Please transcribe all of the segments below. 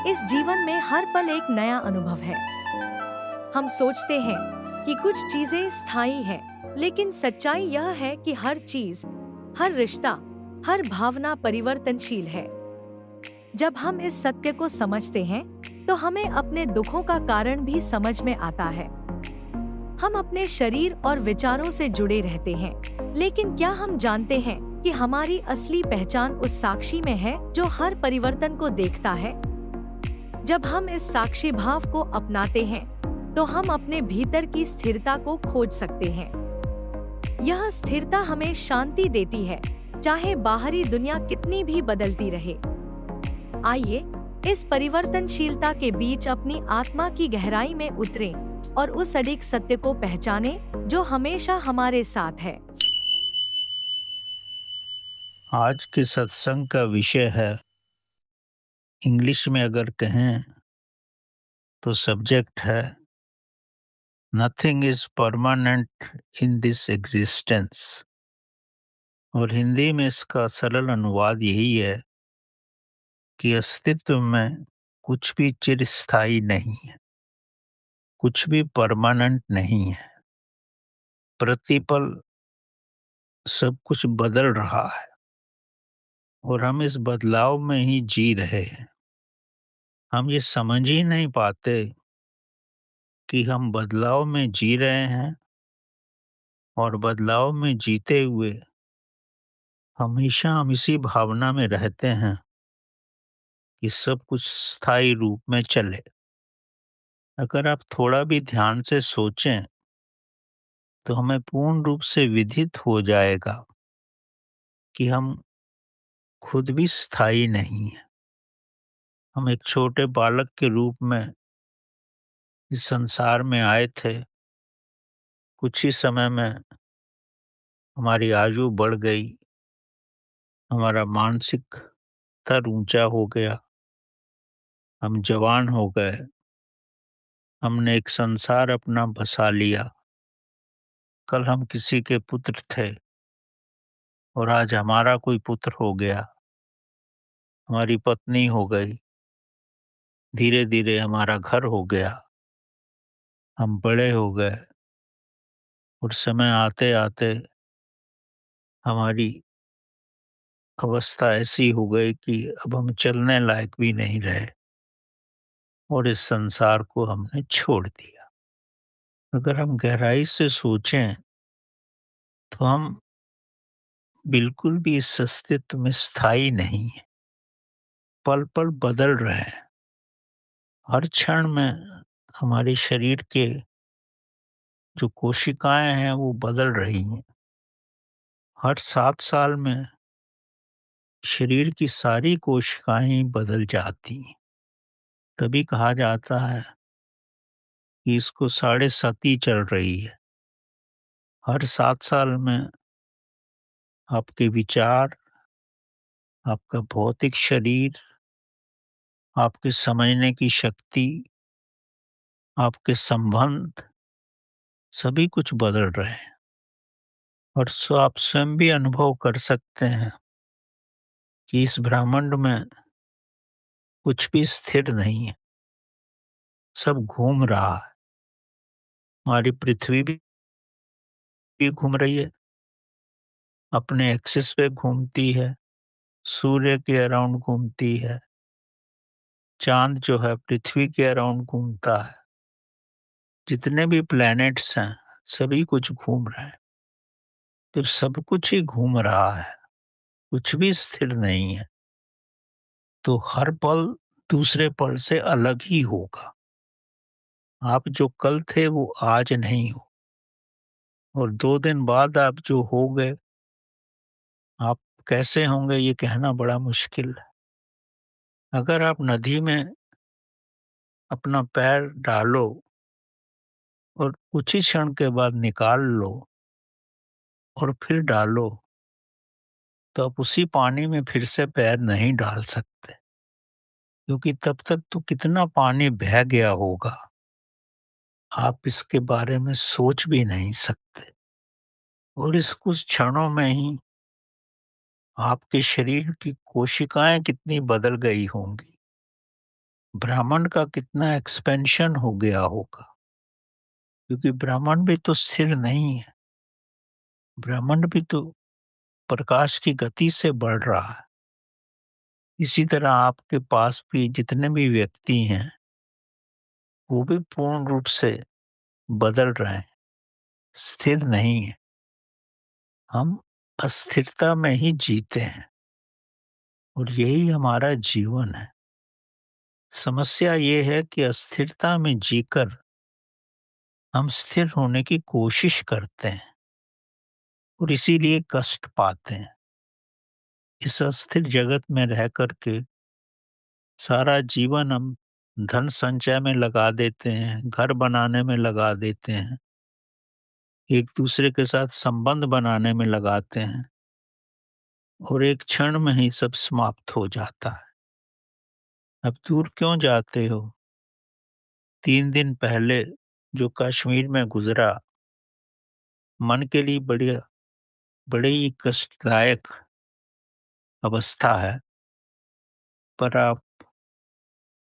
इस जीवन में हर पल एक नया अनुभव है। हम सोचते हैं कि कुछ चीजें स्थायी हैं, लेकिन सच्चाई यह है कि हर चीज, हर रिश्ता, हर भावना परिवर्तनशील है। जब हम इस सत्य को समझते हैं, तो हमें अपने दुखों का कारण भी समझ में आता है। हम अपने शरीर और विचारों से जुड़े रहते हैं, लेकिन क्या हम जानते हैं कि हमारी असली पहचान उस साक्षी में है जो हर परिवर्तन को देखता है? जब हम इस साक्षी भाव को अपनाते हैं, तो हम अपने भीतर की स्थिरता को खोज सकते हैं। यह स्थिरता हमें शांति देती है, चाहे बाहरी दुनिया कितनी भी बदलती रहे। आइए, इस परिवर्तनशीलता के बीच अपनी आत्मा की गहराई में उतरें और उस अडिग सत्य को पहचानें जो हमेशा हमारे साथ है। आज के सत्संग का विषय है, इंग्लिश में अगर कहें तो सब्जेक्ट है nothing is permanent in this existence. और हिंदी में इसका सरल अनुवाद यही है कि अस्तित्व में कुछ भी चिरस्थायी नहीं है, कुछ भी परमानेंट नहीं है। प्रतिपल सब कुछ बदल रहा है और हम इस बदलाव में ही जी रहे हैं। हम ये समझ ही नहीं पाते कि हम बदलाव में जी रहे हैं, और बदलाव में जीते हुए हमेशा हम इसी भावना में रहते हैं कि सब कुछ स्थायी रूप में चले। अगर आप थोड़ा भी ध्यान से सोचें तो हमें पूर्ण रूप से विदित हो जाएगा कि हम खुद भी स्थायी नहीं हैं। हम एक छोटे बालक के रूप में इस संसार में आए थे। कुछ ही समय में हमारी आयु बढ़ गई, हमारा मानसिक स्तर ऊंचा हो गया, हम जवान हो गए, हमने एक संसार अपना बसा लिया। कल हम किसी के पुत्र थे और आज हमारा कोई पुत्र हो गया, हमारी पत्नी हो गई, धीरे धीरे हमारा घर हो गया, हम बड़े हो गए और समय आते आते हमारी अवस्था ऐसी हो गई कि अब हम चलने लायक भी नहीं रहे और इस संसार को हमने छोड़ दिया। अगर हम गहराई से सोचें तो हम बिल्कुल भी इस अस्तित्व में स्थायी नहीं है। पल पल बदल रहे हैं। हर क्षण में हमारे शरीर के जो कोशिकाएं हैं वो बदल रही हैं। हर 7 साल में शरीर की सारी कोशिकाएं ही बदल जाती हैं। तभी कहा जाता है कि इसको साढ़े सती चल रही है। हर 7 साल में आपके विचार, आपका भौतिक शरीर, आपके समझने की शक्ति, आपके संबंध, सभी कुछ बदल रहे हैं। और आप स्वयं भी अनुभव कर सकते हैं कि इस ब्रह्मांड में कुछ भी स्थिर नहीं है, सब घूम रहा है। हमारी पृथ्वी भी घूम रही है, अपने एक्सिस पे घूमती है, सूर्य के अराउंड घूमती है, चांद जो है पृथ्वी के अराउंड घूमता है। जितने भी प्लैनेट्स हैं, सभी कुछ घूम रहे हैं। जब सब कुछ ही घूम रहा है, कुछ भी स्थिर नहीं है, तो हर पल दूसरे पल से अलग ही होगा। आप जो कल थे वो आज नहीं हो, और 2 दिन बाद आप जो हो गए, आप कैसे होंगे ये कहना बड़ा मुश्किल है। अगर आप नदी में अपना पैर डालो और कुछ ही क्षण के बाद निकाल लो और फिर डालो, तो आप उसी पानी में फिर से पैर नहीं डाल सकते, क्योंकि तब तक तो कितना पानी बह गया होगा, आप इसके बारे में सोच भी नहीं सकते। और इस कुछ क्षणों में ही आपके शरीर की कोशिकाएं कितनी बदल गई होंगी, ब्रह्मांड का कितना एक्सपेंशन हो गया होगा, क्योंकि ब्रह्मांड भी तो स्थिर नहीं है। ब्रह्मांड भी तो प्रकाश की गति से बढ़ रहा है। इसी तरह आपके पास भी जितने भी व्यक्ति हैं, वो भी पूर्ण रूप से बदल रहे हैं, स्थिर नहीं है। हम अस्थिरता में ही जीते हैं और यही हमारा जीवन है। समस्या ये है कि अस्थिरता में जीकर हम स्थिर होने की कोशिश करते हैं और इसीलिए कष्ट पाते हैं। इस अस्थिर जगत में रह कर के सारा जीवन हम धन संचय में लगा देते हैं, घर बनाने में लगा देते हैं, एक दूसरे के साथ संबंध बनाने में लगाते हैं और एक क्षण में ही सब समाप्त हो जाता है। अब दूर क्यों जाते हो? 3 दिन पहले जो कश्मीर में गुजरा, मन के लिए बड़े ही कष्टदायक अवस्था है। पर आप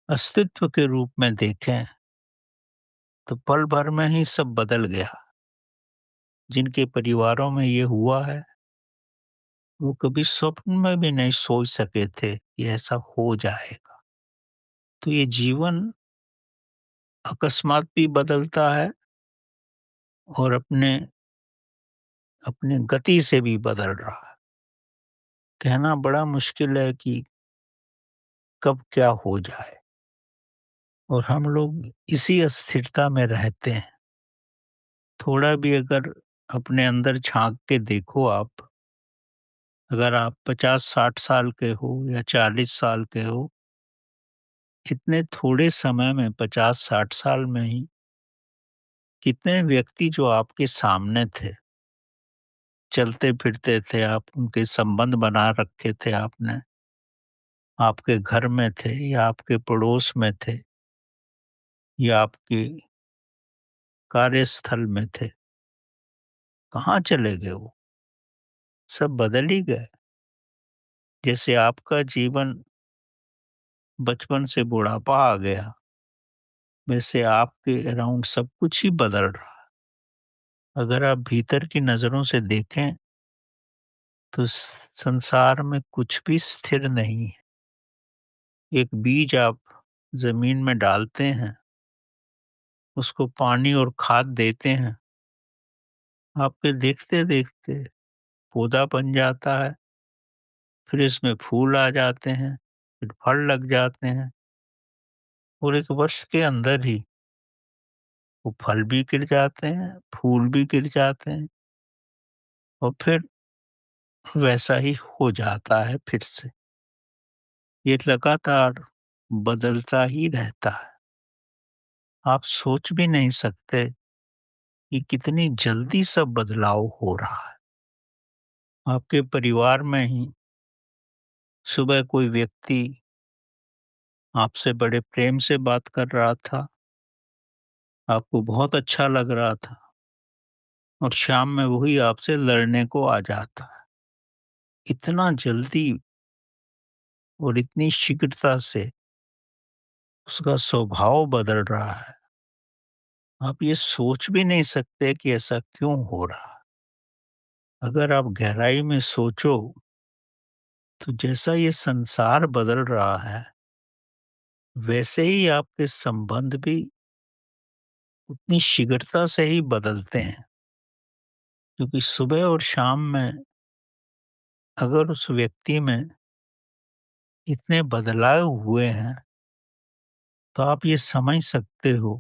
अस्तित्व के रूप में देखें तो पल भर में ही सब बदल गया। जिनके परिवारों में ये हुआ है, वो कभी स्वप्न में भी नहीं सोच सके थे कि ऐसा हो जाएगा। तो ये जीवन अकस्मात भी बदलता है और अपने अपने गति से भी बदल रहा है। कहना बड़ा मुश्किल है कि कब क्या हो जाए, और हम लोग इसी अस्थिरता में रहते हैं। थोड़ा भी अगर अपने अंदर झाँक के देखो आप, अगर आप 50-60 साल के हो या 40 साल के हो, इतने थोड़े समय में 50-60 साल में ही कितने व्यक्ति जो आपके सामने थे, चलते-फिरते थे, आप उनके संबंध बना रखे थे आपने, आपके घर में थे या आपके पड़ोस में थे या आपके कार्यस्थल में थे, कहाँ चले गए वो? सब बदल ही गए। जैसे आपका जीवन बचपन से बुढ़ापा आ गया, वैसे आपके अराउंड सब कुछ ही बदल रहा है। अगर आप भीतर की नज़रों से देखें, तो संसार में कुछ भी स्थिर नहीं है। एक बीज आप ज़मीन में डालते हैं, उसको पानी और खाद देते हैं, आपके देखते-देखते पौधा बन जाता है, फिर इसमें फूल आ जाते हैं, फिर फल लग जाते हैं और 1 वर्ष के अंदर ही वो फल भी गिर जाते हैं, फूल भी गिर जाते हैं और फिर वैसा ही हो जाता है फिर से। ये लगातार बदलता ही रहता है। आप सोच भी नहीं सकते कि कितनी जल्दी सब बदलाव हो रहा है। आपके परिवार में ही सुबह कोई व्यक्ति आपसे बड़े प्रेम से बात कर रहा था, आपको बहुत अच्छा लग रहा था और शाम में वही आपसे लड़ने को आ जाता है। इतना जल्दी और इतनी शीघ्रता से उसका स्वभाव बदल रहा है। आप ये सोच भी नहीं सकते कि ऐसा क्यों हो रहा है। अगर आप गहराई में सोचो, तो जैसा ये संसार बदल रहा है, वैसे ही आपके संबंध भी उतनी शीघ्रता से ही बदलते हैं। क्योंकि सुबह और शाम में अगर उस व्यक्ति में इतने बदलाव हुए हैं, तो आप ये समझ सकते हो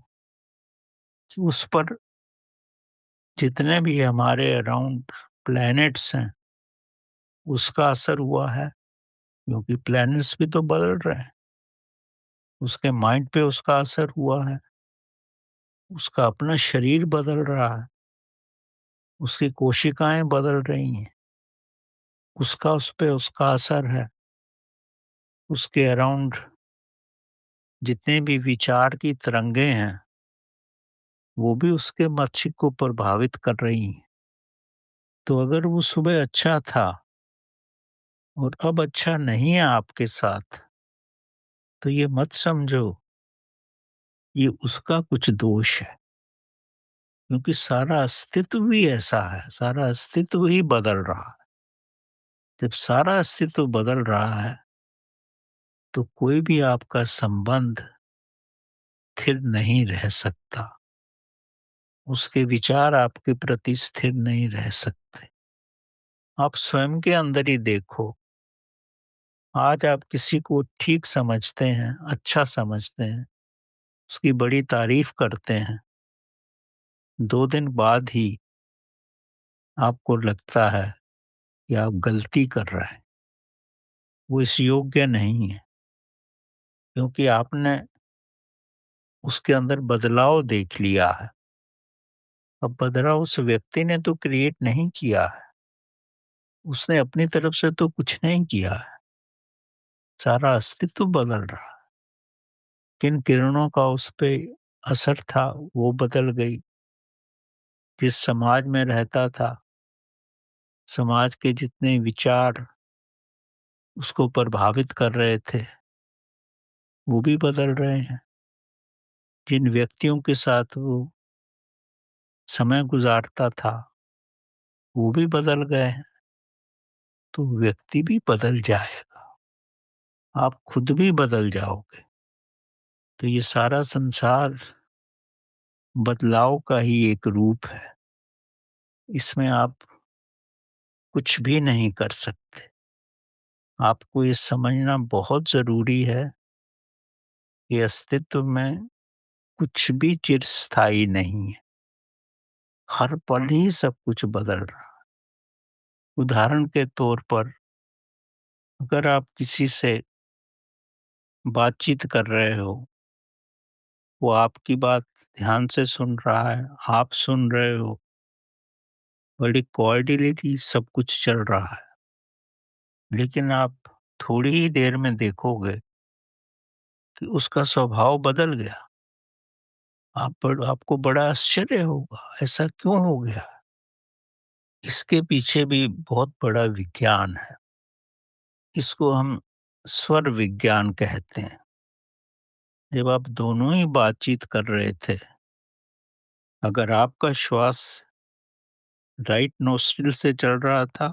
कि उस पर जितने भी हमारे अराउंड प्लैनेट्स हैं, उसका असर हुआ है, क्योंकि प्लैनेट्स भी तो बदल रहे हैं। उसके माइंड पे उसका असर हुआ है, उसका अपना शरीर बदल रहा है, उसकी कोशिकाएँ बदल रही हैं, उसका उस पे उसका असर है। उसके अराउंड जितने भी विचार की तरंगें हैं, वो भी उसके मस्तिष्क को प्रभावित कर रही हैं। तो अगर वो सुबह अच्छा था और अब अच्छा नहीं है आपके साथ, तो ये मत समझो ये उसका कुछ दोष है, क्योंकि सारा अस्तित्व भी ऐसा है, सारा अस्तित्व ही बदल रहा है। जब सारा अस्तित्व बदल रहा है, तो कोई भी आपका संबंध स्थिर नहीं रह सकता। उसके विचार आपके प्रति स्थिर नहीं रह सकते। आप स्वयं के अंदर ही देखो, आज आप किसी को ठीक समझते हैं, अच्छा समझते हैं, उसकी बड़ी तारीफ करते हैं, 2 दिन बाद ही आपको लगता है कि आप गलती कर रहे हैं, वो इस योग्य नहीं है, क्योंकि आपने उसके अंदर बदलाव देख लिया है। अब बदलाव उस व्यक्ति ने तो क्रिएट नहीं किया है, उसने अपनी तरफ से तो कुछ नहीं किया है, सारा अस्तित्व बदल रहा है। किन किरणों का उस पे असर था, वो बदल गई। जिस समाज में रहता था, समाज के जितने विचार उसको प्रभावित कर रहे थे, वो भी बदल रहे हैं। जिन व्यक्तियों के साथ वो समय गुज़ारता था, वो भी बदल गए हैं, तो व्यक्ति भी बदल जाएगा, आप खुद भी बदल जाओगे। तो ये सारा संसार बदलाव का ही एक रूप है, इसमें आप कुछ भी नहीं कर सकते। आपको ये समझना बहुत ज़रूरी है कि अस्तित्व में कुछ भी चिरस्थायी नहीं है, हर पल ही सब कुछ बदल रहा है। उदाहरण के तौर पर अगर आप किसी से बातचीत कर रहे हो, वो आपकी बात ध्यान से सुन रहा है, आप सुन रहे हो, बड़ी कॉर्डियलिटी सब कुछ चल रहा है। लेकिन आप थोड़ी ही देर में देखोगे कि उसका स्वभाव बदल गया। आपको बड़ा आश्चर्य होगा, ऐसा क्यों हो गया? इसके पीछे भी बहुत बड़ा विज्ञान है। इसको हम स्वर विज्ञान कहते हैं। जब आप दोनों ही बातचीत कर रहे थे, अगर आपका श्वास राइट नोस्ट्रिल से चल रहा था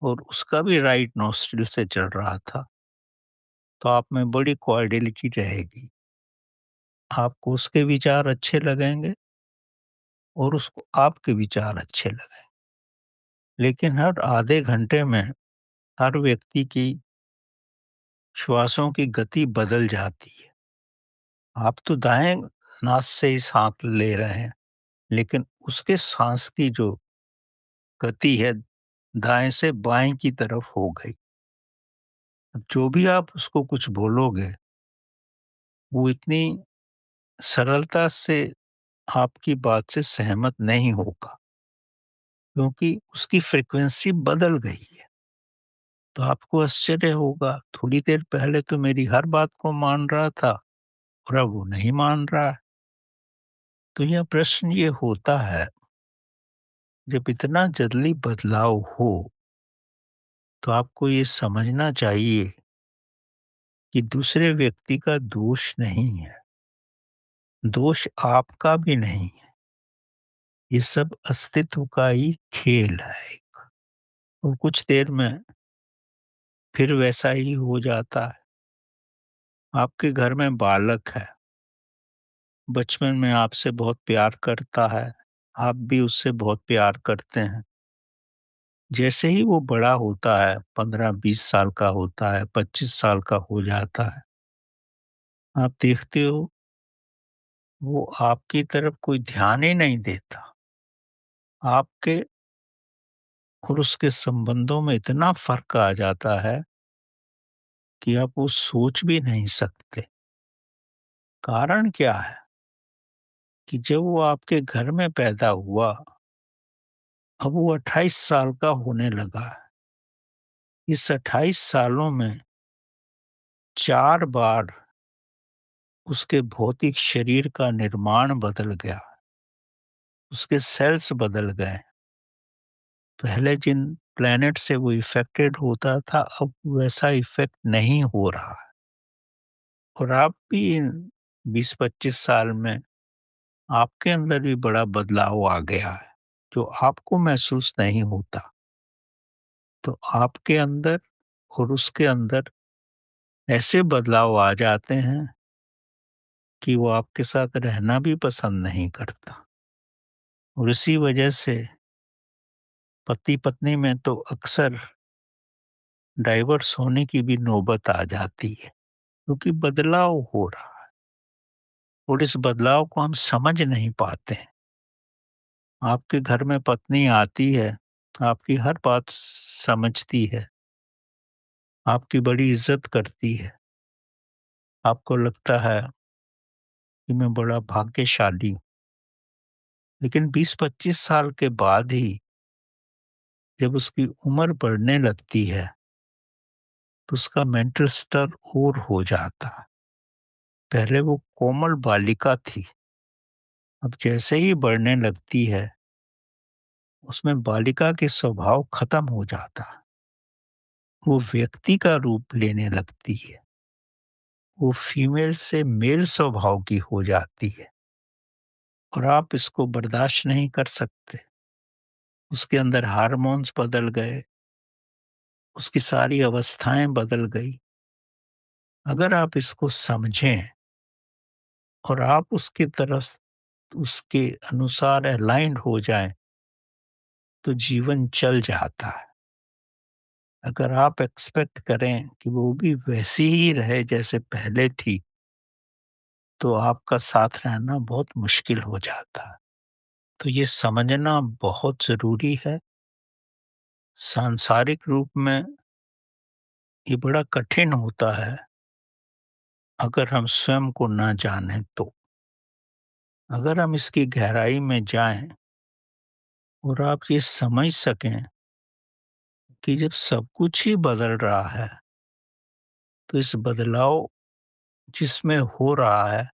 और उसका भी राइट नोस्ट्रिल से चल रहा था, तो आप में बड़ी कॉर्डियलिटी रहेगी। आपको उसके विचार अच्छे लगेंगे और उसको आपके विचार अच्छे लगेंगे। लेकिन हर आधे घंटे में हर व्यक्ति की श्वासों की गति बदल जाती है। आप तो दाएँ नाक से ही साँस ले रहे हैं, लेकिन उसके साँस की जो गति है, दाएँ से बाएँ की तरफ हो गई। अब जो भी आप उसको कुछ बोलोगे, वो इतनी सरलता से आपकी बात से सहमत नहीं होगा, क्योंकि उसकी फ्रीक्वेंसी बदल गई है। तो आपको आश्चर्य होगा, थोड़ी देर पहले तो मेरी हर बात को मान रहा था और अब वो नहीं मान रहा है। तो यह प्रश्न ये होता है, जब इतना जल्दी बदलाव हो, तो आपको ये समझना चाहिए कि दूसरे व्यक्ति का दोष नहीं है, दोष आपका भी नहीं है। ये सब अस्तित्व का ही खेल है और कुछ देर में फिर वैसा ही हो जाता है। आपके घर में बालक है, बचपन में आपसे बहुत प्यार करता है, आप भी उससे बहुत प्यार करते हैं। जैसे ही वो बड़ा होता है, 15-20 साल का होता है, 25 साल का हो जाता है, आप देखते हो वो आपकी तरफ कोई ध्यान ही नहीं देता। आपके और उसके संबंधों में इतना फ़र्क आ जाता है कि आप वो सोच भी नहीं सकते। कारण क्या है कि जब वो आपके घर में पैदा हुआ, अब वो 28 साल का होने लगा है। इस 28 सालों में 4 बार उसके भौतिक शरीर का निर्माण बदल गया, उसके सेल्स बदल गए। पहले जिन प्लैनेट से वो इफ़ेक्टेड होता था, अब वैसा इफ़ेक्ट नहीं हो रहा है। और आप भी इन 20-25 साल में आपके अंदर भी बड़ा बदलाव आ गया है, जो आपको महसूस नहीं होता। तो आपके अंदर और उसके अंदर ऐसे बदलाव आ जाते हैं कि वो आपके साथ रहना भी पसंद नहीं करता। और इसी वजह से पति-पत्नी में तो अक्सर डाइवोर्स होने की भी नौबत आ जाती है, क्योंकि बदलाव हो रहा है और इस बदलाव को हम समझ नहीं पाते हैं। आपके घर में पत्नी आती है, आपकी हर बात समझती है, आपकी बड़ी इज़्ज़त करती है। आपको लगता है कि मैं बड़ा भाग्यशाली हूँ। लेकिन 20-25 साल के बाद ही जब उसकी उम्र बढ़ने लगती है, तो उसका मेंटल स्तर और हो जाता है। पहले वो कोमल बालिका थी, अब जैसे ही बढ़ने लगती है, उसमें बालिका के स्वभाव खत्म हो जाता है। वो व्यक्ति का रूप लेने लगती है। वो फीमेल से मेल स्वभाव की हो जाती है और आप इसको बर्दाश्त नहीं कर सकते। उसके अंदर हार्मोन्स बदल गए, उसकी सारी अवस्थाएँ बदल गई। अगर आप इसको समझें और आप उसकी तरफ उसके अनुसार अलाइन्ड हो जाएँ, तो जीवन चल जाता है। अगर आप एक्सपेक्ट करें कि वो भी वैसी ही रहे जैसे पहले थी, तो आपका साथ रहना बहुत मुश्किल हो जाता है। तो ये समझना बहुत ज़रूरी है। सांसारिक रूप में ये बड़ा कठिन होता है, अगर हम स्वयं को ना जानें तो। अगर हम इसकी गहराई में जाएँ और आप ये समझ सकें कि जब सब कुछ ही बदल रहा है, तो इस बदलाव जिसमें हो रहा है,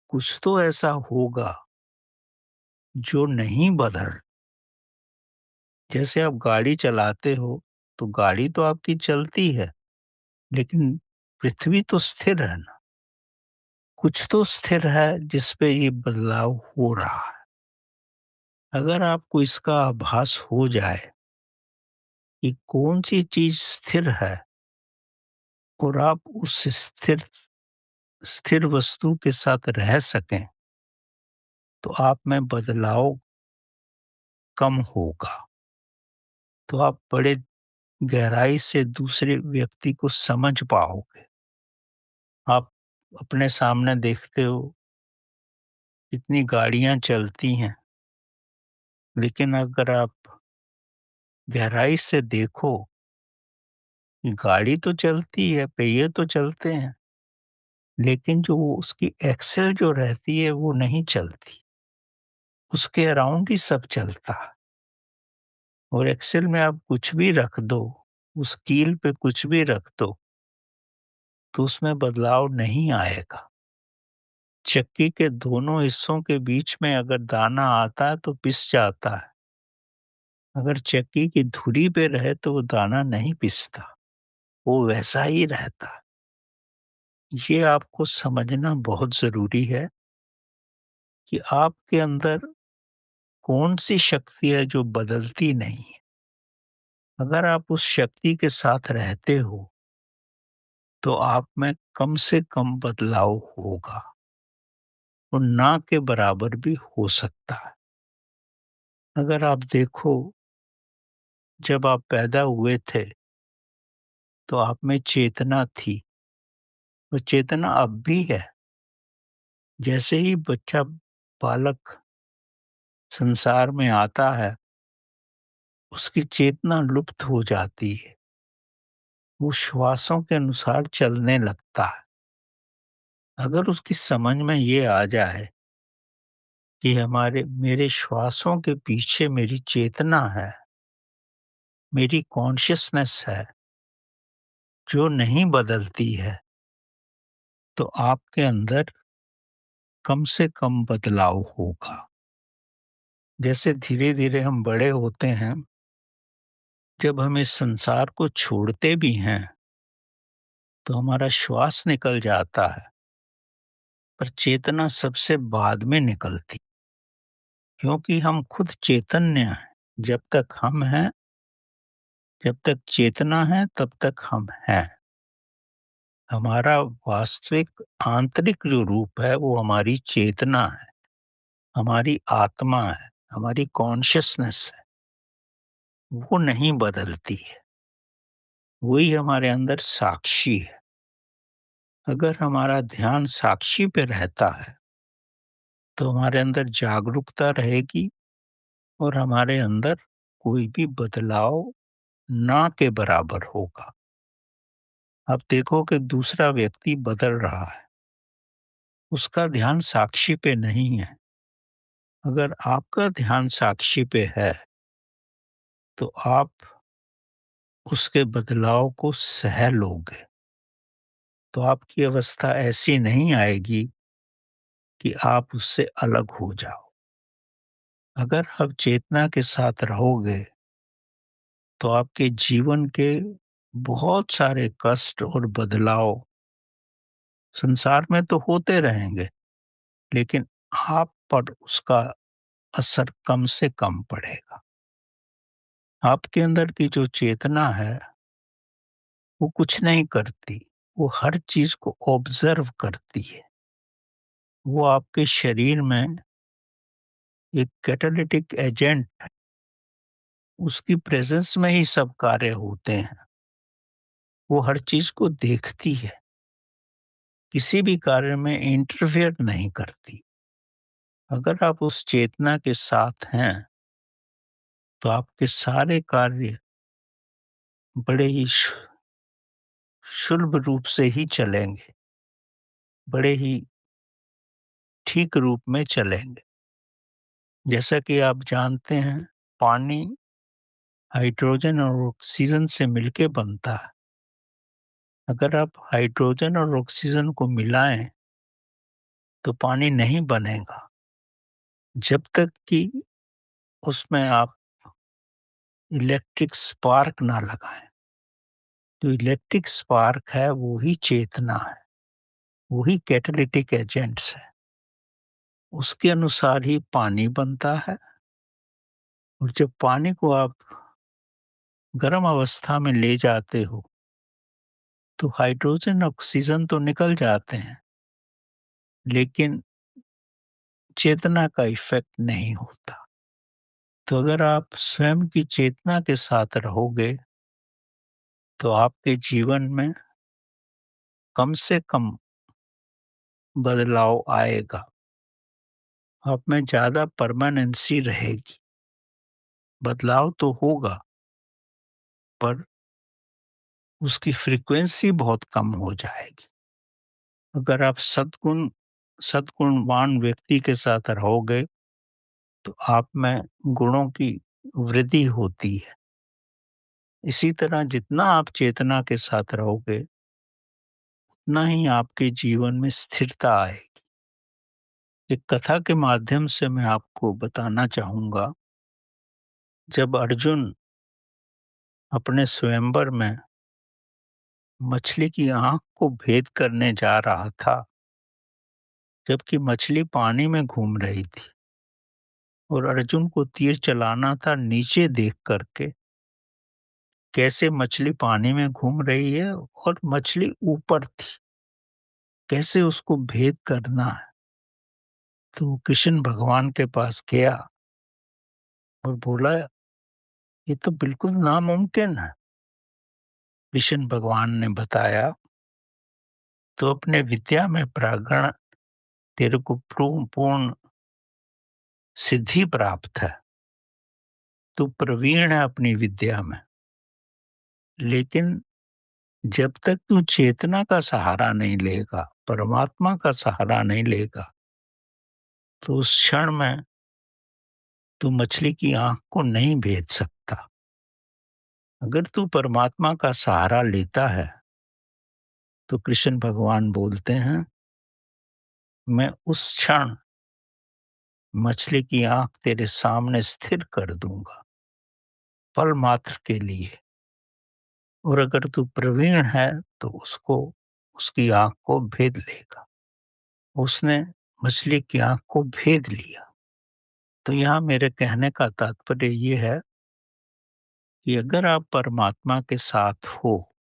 कुछ तो ऐसा होगा जो नहीं बदल। जैसे आप गाड़ी चलाते हो, तो गाड़ी तो आपकी चलती है, लेकिन पृथ्वी तो स्थिर है ना। कुछ तो स्थिर है जिस पे ये बदलाव हो रहा है। अगर आपको इसका आभास हो जाए कि कौन-सी चीज़ स्थिर है और आप उस स्थिर स्थिर वस्तु के साथ रह सकें, तो आप में बदलाव कम होगा। तो आप बड़े गहराई से दूसरे व्यक्ति को समझ पाओगे। आप अपने सामने देखते हो कितनी गाड़ियाँ चलती हैं, लेकिन अगर आप गहराई से देखो कि गाड़ी तो चलती है, पहिए तो चलते हैं, लेकिन जो वो उसकी एक्सेल जो रहती है वो नहीं चलती। उसके अराउंड ही सब चलता है और एक्सेल में आप कुछ भी रख दो, उस कील पे कुछ भी रख दो, तो उसमें बदलाव नहीं आएगा। चक्की के दोनों हिस्सों के बीच में अगर दाना आता है तो पिस जाता है। अगर चक्की की धुरी पे रहे तो वो दाना नहीं पिसता, वो वैसा ही रहता है। ये आपको समझना बहुत ज़रूरी है कि आपके अंदर कौन-सी शक्ति है जो बदलती नहीं है। अगर आप उस शक्ति के साथ रहते हो, तो आप में कम से कम बदलाव होगा और ना के बराबर भी हो सकता है। अगर आप देखो, जब आप पैदा हुए थे, तो आप में चेतना थी, वो चेतना अब भी है। जैसे ही बच्चा बालक संसार में आता है, उसकी चेतना लुप्त हो जाती है। वो श्वासों के अनुसार चलने लगता है। अगर उसकी समझ में ये आ जाए कि हमारे मेरे श्वासों के पीछे मेरी चेतना है, मेरी कॉन्शसनेस है, जो नहीं बदलती है, तो आपके अंदर कम से कम बदलाव होगा। जैसे धीरे-धीरे हम बड़े होते हैं, जब हम इस संसार को छोड़ते भी हैं, तो हमारा श्वास निकल जाता है, पर चेतना सबसे बाद में निकलती, क्योंकि हम खुद चैतन्य हैं। जब तक हम हैं, जब तक चेतना है, तब तक हम हैं। हमारा वास्तविक आंतरिक जो रूप है, वो हमारी चेतना है, हमारी आत्मा है, हमारी कॉन्शियसनेस है, वो नहीं बदलती है। वही हमारे अंदर साक्षी है। अगर हमारा ध्यान साक्षी पे रहता है, तो हमारे अंदर जागरूकता रहेगी और हमारे अंदर कोई भी बदलाव ना के बराबर होगा। आप देखो कि दूसरा व्यक्ति बदल रहा है, उसका ध्यान साक्षी पे नहीं है। अगर आपका ध्यान साक्षी पे है, तो आप उसके बदलाव को सह लोगे। तो आपकी अवस्था ऐसी नहीं आएगी कि आप उससे अलग हो जाओ। अगर आप चेतना के साथ रहोगे, तो आपके जीवन के बहुत सारे कष्ट और बदलाव संसार में तो होते रहेंगे, लेकिन आप पर उसका असर कम से कम पड़ेगा। आपके अंदर की जो चेतना है, वो कुछ नहीं करती, वो हर चीज को ऑब्जर्व करती है। वो आपके शरीर में एक कैटालिटिक एजेंट, उसकी प्रेजेंस में ही सब कार्य होते हैं। वो हर चीज को देखती है, किसी भी कार्य में इंटरफेयर नहीं करती। अगर आप उस चेतना के साथ हैं, तो आपके सारे कार्य बड़े ही शुभ रूप से ही चलेंगे, बड़े ही ठीक रूप में चलेंगे। जैसा कि आप जानते हैं, पानी हाइड्रोजन और ऑक्सीजन से मिलके बनता है। अगर आप हाइड्रोजन और ऑक्सीजन को मिलाएं, तो पानी नहीं बनेगा, जब तक कि उसमें आप इलेक्ट्रिक स्पार्क ना लगाएं। जो इलेक्ट्रिक स्पार्क है, वो ही चेतना है, वही कैटालिटिक एजेंट्स है। उसके अनुसार ही पानी बनता है। और जब पानी को आप गर्म अवस्था में ले जाते हो, तो हाइड्रोजन ऑक्सीजन तो निकल जाते हैं, लेकिन चेतना का इफेक्ट नहीं होता। तो अगर आप स्वयं की चेतना के साथ रहोगे, तो आपके जीवन में कम से कम बदलाव आएगा। आप में ज्यादा परमानेंसी रहेगी। बदलाव तो होगा, पर उसकी फ्रीक्वेंसी बहुत कम हो जाएगी। अगर आप सद्गुणवान व्यक्ति के साथ रहोगे, तो आप में गुणों की वृद्धि होती है। इसी तरह जितना आप चेतना के साथ रहोगे, उतना ही आपके जीवन में स्थिरता आएगी। एक कथा के माध्यम से मैं आपको बताना चाहूंगा। जब अर्जुन अपने स्वयंवर में मछली की आंख को भेद करने जा रहा था, जबकि मछली पानी में घूम रही थी और अर्जुन को तीर चलाना था नीचे देख करके, कैसे मछली पानी में घूम रही है और मछली ऊपर थी, कैसे उसको भेद करना है। तो वो कृष्ण भगवान के पास गया और बोला, ये तो बिल्कुल नामुमकिन है। कृष्ण भगवान ने बताया, तो अपने विद्या में प्रागण, तेरे को पूर्ण सिद्धि प्राप्त है, तू प्रवीण है अपनी विद्या में, लेकिन जब तक तू चेतना का सहारा नहीं लेगा, परमात्मा का सहारा नहीं लेगा, तो उस क्षण में तू मछली की आंख को नहीं भेद सकता। अगर तू परमात्मा का सहारा लेता है, तो कृष्ण भगवान बोलते हैं, मैं उस क्षण मछली की आंख तेरे सामने स्थिर कर दूंगा, पल मात्र के लिए। और अगर तू प्रवीण है तो उसको उसकी आँख को भेद लेगा। उसने मछली की आँख को भेद लिया। तो यहाँ मेरे कहने का तात्पर्य ये है कि अगर आप परमात्मा के साथ हो,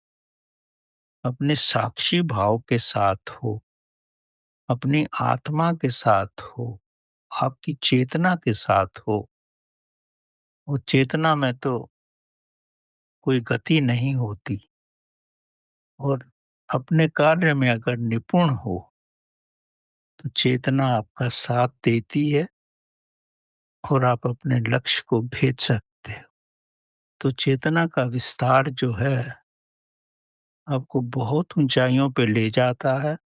अपने साक्षी भाव के साथ हो, अपनी आत्मा के साथ हो, आपकी चेतना के साथ हो, वो चेतना में तो कोई गति नहीं होती और अपने कार्य में अगर निपुण हो, तो चेतना आपका साथ देती है और आप अपने लक्ष्य को भेद सकते हो। तो चेतना का विस्तार जो है, आपको बहुत ऊँचाइयों पे ले जाता है।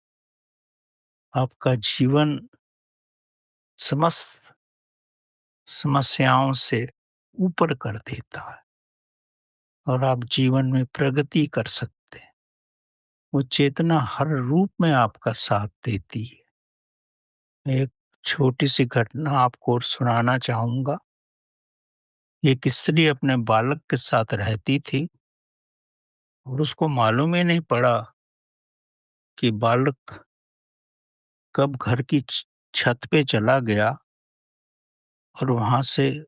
आपका जीवन समस्त समस्याओं से ऊपर कर देता है और आप जीवन में प्रगति कर सकते हैं। वो चेतना हर रूप में आपका साथ देती है। एक छोटी-सी घटना आपको और सुनाना चाहूँगा। एक स्त्री अपने बालक के साथ रहती थी और उसको मालूम ही नहीं पड़ा कि बालक कब घर की छत पे चला गया और वहाँ से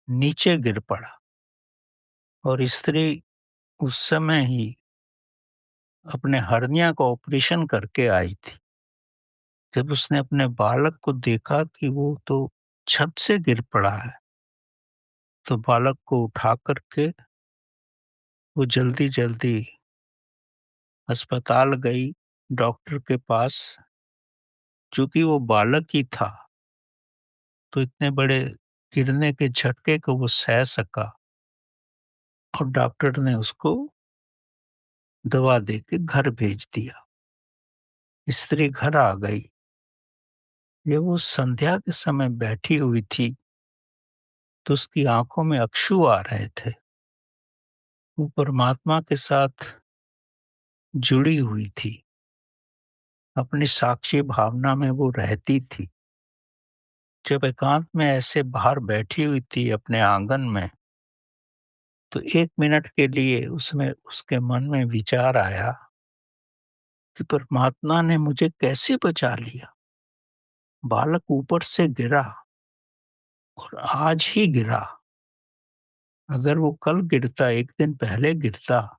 नीचे गिर पड़ा और स्त्री उस समय ही अपने हर्निया का ऑपरेशन करके आई थी। जब उसने अपने बालक को देखा कि वो तो छत से गिर पड़ा है, तो बालक को उठा कर के वो जल्दी-जल्दी अस्पताल गई, डॉक्टर के पास। चूँकि वो बालक ही था, तो इतने बड़े गिरने के झटके को वो सह सका और डॉक्टर ने उसको दवा दे के घर भेज दिया। स्त्री घर आ गई। जब वो संध्या के समय बैठी हुई थी, तो उसकी आँखों में अश्रु आ रहे थे। वो परमात्मा के साथ जुड़ी हुई थी। अपनी साक्षी भावना में वो रहती थी। जब एकांत में ऐसे बाहर बैठी हुई थी अपने आंगन में, तो 1 मिनट के लिए उसमें उसके मन में विचार आया कि परमात्मा ने मुझे कैसे बचा लिया? बालक ऊपर से गिरा और आज ही गिरा। अगर वो कल गिरता, 1 दिन पहले गिरता,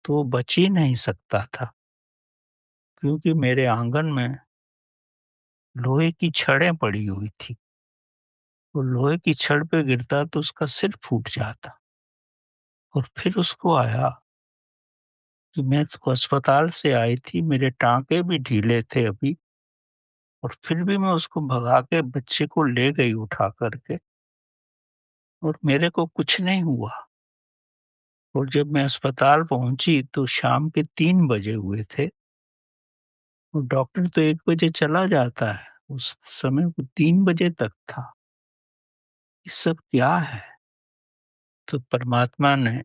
तो वो बच ही नहीं सकता था, क्योंकि मेरे आंगन में लोहे की छड़ें पड़ी हुई थी। वो लोहे की छड़ पे गिरता तो उसका सिर फूट जाता। और फिर उसको आया कि मैं तो अस्पताल से आई थी, मेरे टाँके भी ढीले थे अभी, और फिर भी मैं उसको भगा के बच्चे को ले गई उठा कर के और मेरे को कुछ नहीं हुआ। और जब मैं अस्पताल पहुँची तो शाम के 3 बजे हुए थे और डॉक्टर तो 1 बजे चला जाता है, उस समय वो 3 बजे तक था। ये सब क्या है? तो परमात्मा ने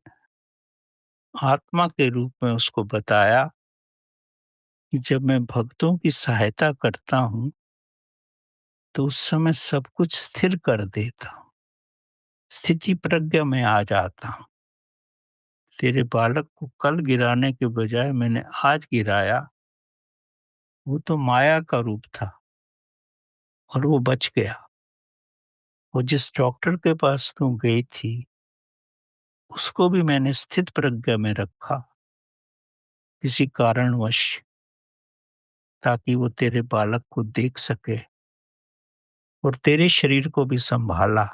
आत्मा के रूप में उसको बताया कि जब मैं भक्तों की सहायता करता हूँ, तो उस समय सब कुछ स्थिर कर देता हूँ। स्थिति प्रज्ञा में आ जाता हूँ। तेरे बालक को कल गिराने के बजाय मैंने आज गिराया, वो तो माया का रूप था और वो बच गया। और जिस डॉक्टर के पास तू गई थी, उसको भी मैंने स्थित प्रज्ञा में रखा, किसी कारणवश, ताकि वो तेरे बालक को देख सके और तेरे शरीर को भी सँभाला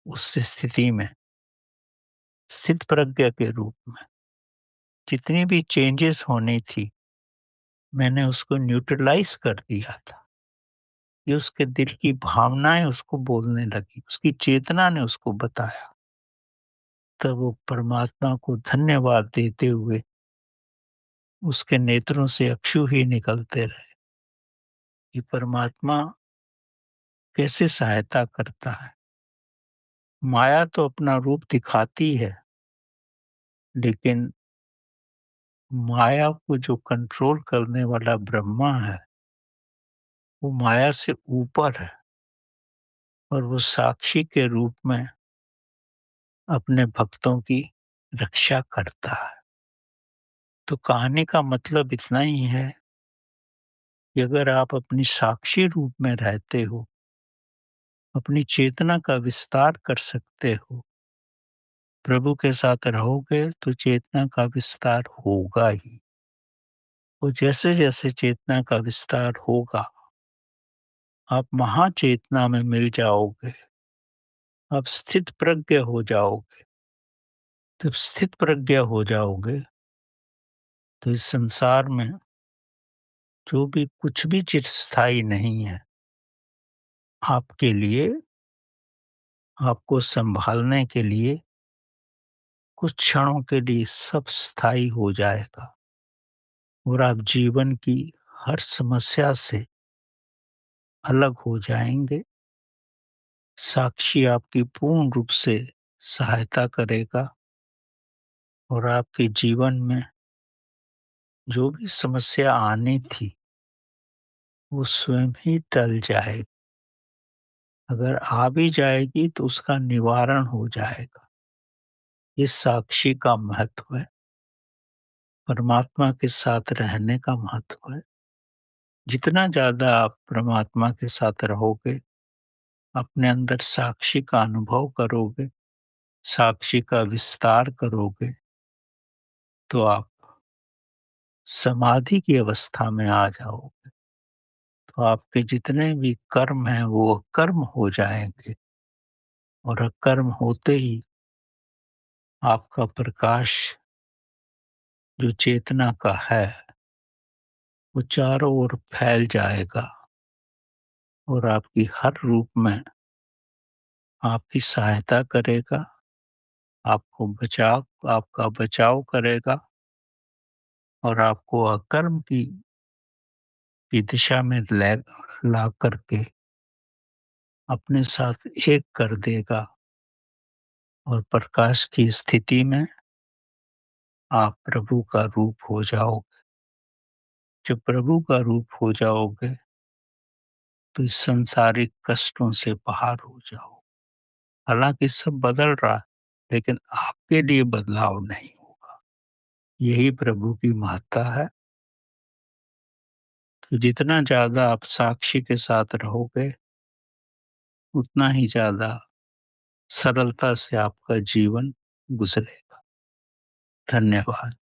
उस स्थिति में, स्थित प्रज्ञा के रूप में। जितनी भी चेंजेस होनी थी, मैंने उसको न्यूट्रलाइज़ कर दिया था। ये उसके दिल की भावनाएँ उसको बोलने लगी, उसकी चेतना ने उसको बताया। तब वो परमात्मा को धन्यवाद देते हुए उसके नेत्रों से अश्रु ही निकलते रहे कि परमात्मा कैसे सहायता करता है। माया तो अपना रूप दिखाती है, लेकिन माया को जो कंट्रोल करने वाला ब्रह्मा है, वो माया से ऊपर है और वो साक्षी के रूप में अपने भक्तों की रक्षा करता है। तो कहानी का मतलब इतना ही है कि अगर आप अपनी साक्षी रूप में रहते हो, अपनी चेतना का विस्तार कर सकते हो, प्रभु के साथ रहोगे तो चेतना का विस्तार होगा ही। और जैसे-जैसे चेतना का विस्तार होगा, आप महाचेतना में मिल जाओगे, आप स्थित प्रज्ञ हो जाओगे। जब स्थित प्रज्ञ हो जाओगे, तो इस संसार में जो भी कुछ भी चिरस्थायी नहीं है, आपके लिए, आपको सँभालने के लिए कुछ क्षणों के लिए सब स्थायी हो जाएगा और आप जीवन की हर समस्या से अलग हो जाएँगे। साक्षी आपकी पूर्ण रूप से सहायता करेगा और आपके जीवन में जो भी समस्या आनी थी, वो स्वयं ही टल जाएगी। अगर आ भी जाएगी तो उसका निवारण हो जाएगा। इस साक्षी का महत्व है, परमात्मा के साथ रहने का महत्व है। जितना ज़्यादा आप परमात्मा के साथ रहोगे, अपने अंदर साक्षी का अनुभव करोगे, साक्षी का विस्तार करोगे, तो आप समाधि की अवस्था में आ जाओगे। तो आपके जितने भी कर्म हैं, वो अकर्म हो जाएँगे और अकर्म होते ही आपका प्रकाश जो चेतना का है, वो चारों ओर फैल जाएगा और आपकी हर रूप में आपकी सहायता करेगा, आपका बचाव करेगा और आपको अकर्म की दिशा में ला करके अपने साथ एक कर देगा और प्रकाश की स्थिति में आप प्रभु का रूप हो जाओगे। जब प्रभु का रूप हो जाओगे, तो इस सांसारिक कष्टों से बाहर हो जाओ। हालाँकि सब बदल रहा है, लेकिन आपके लिए बदलाव नहीं होगा। यही प्रभु की महत्ता है। तो जितना ज़्यादा आप साक्षी के साथ रहोगे, उतना ही ज़्यादा सरलता से आपका जीवन गुज़रेगा। धन्यवाद।